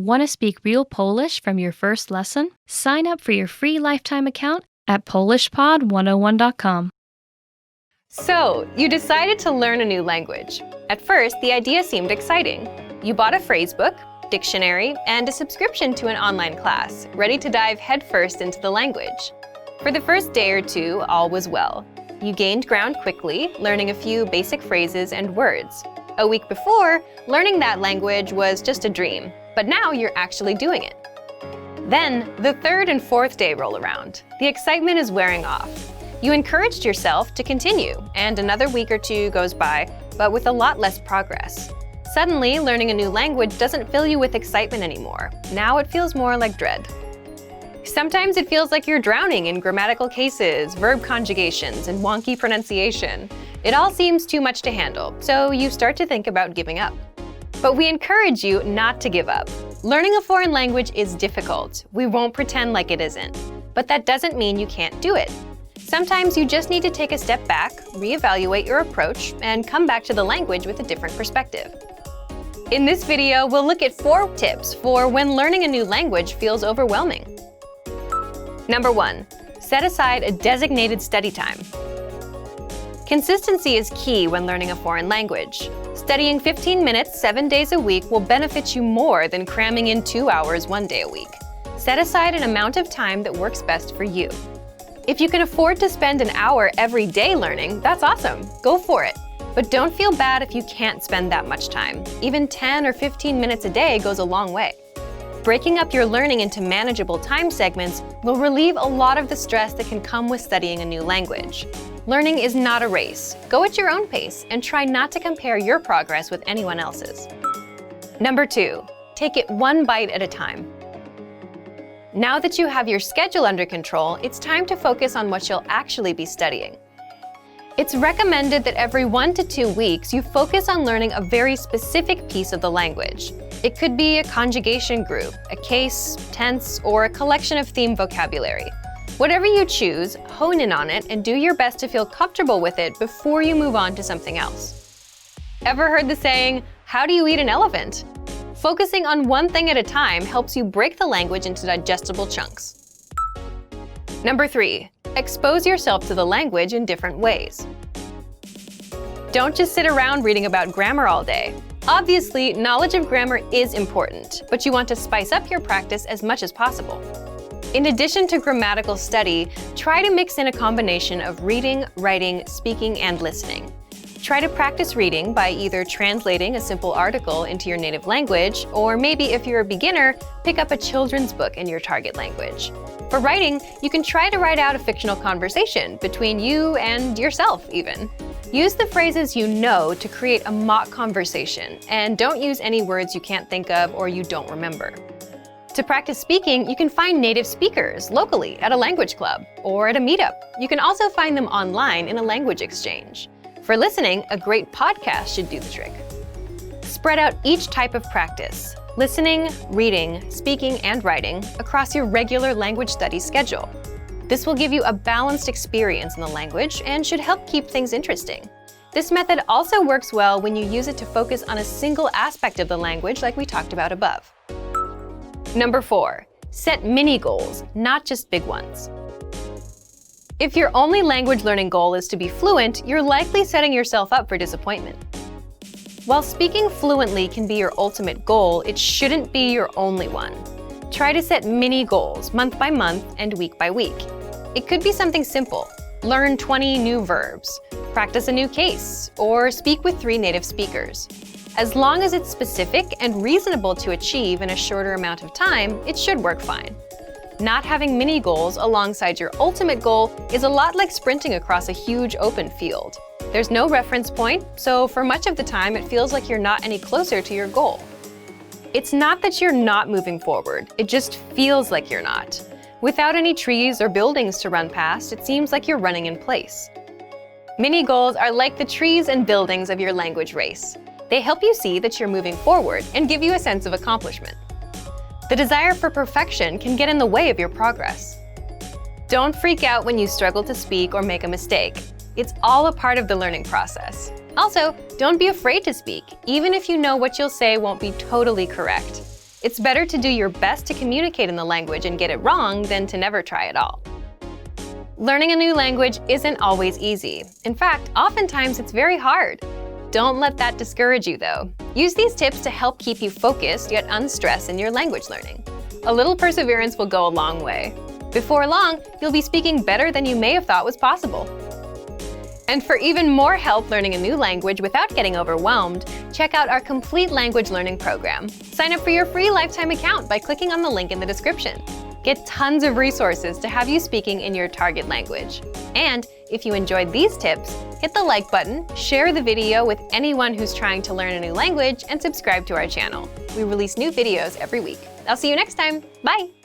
Want to speak real Polish from your first lesson? Sign up for your free lifetime account at polishpod101.com. So, you decided to learn a new language. At first, the idea seemed exciting. You bought a phrasebook, dictionary, and a subscription to an online class, ready to dive headfirst into the language. For the first day or two, all was well. You gained ground quickly, learning a few basic phrases and words. A week before, learning that language was just a dream, but now you're actually doing it. Then, the third and fourth day roll around. The excitement is wearing off. You encouraged yourself to continue, and another week or two goes by, but with a lot less progress. Suddenly, learning a new language doesn't fill you with excitement anymore. Now it feels more like dread. Sometimes it feels like you're drowning in grammatical cases, verb conjugations, and wonky pronunciation. It all seems too much to handle, so you start to think about giving up. But we encourage you not to give up. Learning a foreign language is difficult. We won't pretend like it isn't. But that doesn't mean you can't do it. Sometimes you just need to take a step back, reevaluate your approach, and come back to the language with a different perspective. In this video, we'll look at 4 tips for when learning a new language feels overwhelming. Number 1, set aside a designated study time. Consistency is key when learning a foreign language. Studying 15 minutes 7 days a week will benefit you more than cramming in 2 hours 1 day a week. Set aside an amount of time that works best for you. If you can afford to spend an hour every day learning, that's awesome. Go for it. But don't feel bad if you can't spend that much time. Even 10 or 15 minutes a day goes a long way. Breaking up your learning into manageable time segments will relieve a lot of the stress that can come with studying a new language. Learning is not a race. Go at your own pace and try not to compare your progress with anyone else's. Number 2, take it one bite at a time. Now that you have your schedule under control, it's time to focus on what you'll actually be studying. It's recommended that every 1 to 2 weeks you focus on learning a very specific piece of the language. It could be a conjugation group, a case, tense, or a collection of theme vocabulary. Whatever you choose, hone in on it and do your best to feel comfortable with it before you move on to something else. Ever heard the saying, "How do you eat an elephant?" Focusing on one thing at a time helps you break the language into digestible chunks. Number 3, expose yourself to the language in different ways. Don't just sit around reading about grammar all day. Obviously, knowledge of grammar is important, but you want to spice up your practice as much as possible. In addition to grammatical study, try to mix in a combination of reading, writing, speaking, and listening. Try to practice reading by either translating a simple article into your native language, or maybe if you're a beginner, pick up a children's book in your target language. For writing, you can try to write out a fictional conversation between you and yourself even. Use the phrases you know to create a mock conversation, and don't use any words you can't think of or you don't remember. To practice speaking, you can find native speakers locally at a language club or at a meetup. You can also find them online in a language exchange. For listening, a great podcast should do the trick. Spread out each type of practice, listening, reading, speaking, and writing, across your regular language study schedule. This will give you a balanced experience in the language and should help keep things interesting. This method also works well when you use it to focus on a single aspect of the language like we talked about above. Number 4, set mini goals, not just big ones. If your only language learning goal is to be fluent, you're likely setting yourself up for disappointment. While speaking fluently can be your ultimate goal, it shouldn't be your only one. Try to set mini goals month by month and week by week. It could be something simple. Learn 20 new verbs, practice a new case, or speak with 3 native speakers. As long as it's specific and reasonable to achieve in a shorter amount of time, it should work fine. Not having mini goals alongside your ultimate goal is a lot like sprinting across a huge open field. There's no reference point, so for much of the time it feels like you're not any closer to your goal. It's not that you're not moving forward, it just feels like you're not. Without any trees or buildings to run past, it seems like you're running in place. Mini goals are like the trees and buildings of your language race. They help you see that you're moving forward and give you a sense of accomplishment. The desire for perfection can get in the way of your progress. Don't freak out when you struggle to speak or make a mistake. It's all a part of the learning process. Also, don't be afraid to speak, even if you know what you'll say won't be totally correct. It's better to do your best to communicate in the language and get it wrong than to never try at all. Learning a new language isn't always easy. In fact, oftentimes it's very hard. Don't let that discourage you, though. Use these tips to help keep you focused yet unstressed in your language learning. A little perseverance will go a long way. Before long, you'll be speaking better than you may have thought was possible. And for even more help learning a new language without getting overwhelmed, check out our complete language learning program. Sign up for your free lifetime account by clicking on the link in the description. Get tons of resources to have you speaking in your target language. And if you enjoyed these tips, hit the like button, share the video with anyone who's trying to learn a new language, and subscribe to our channel. We release new videos every week. I'll see you next time. Bye!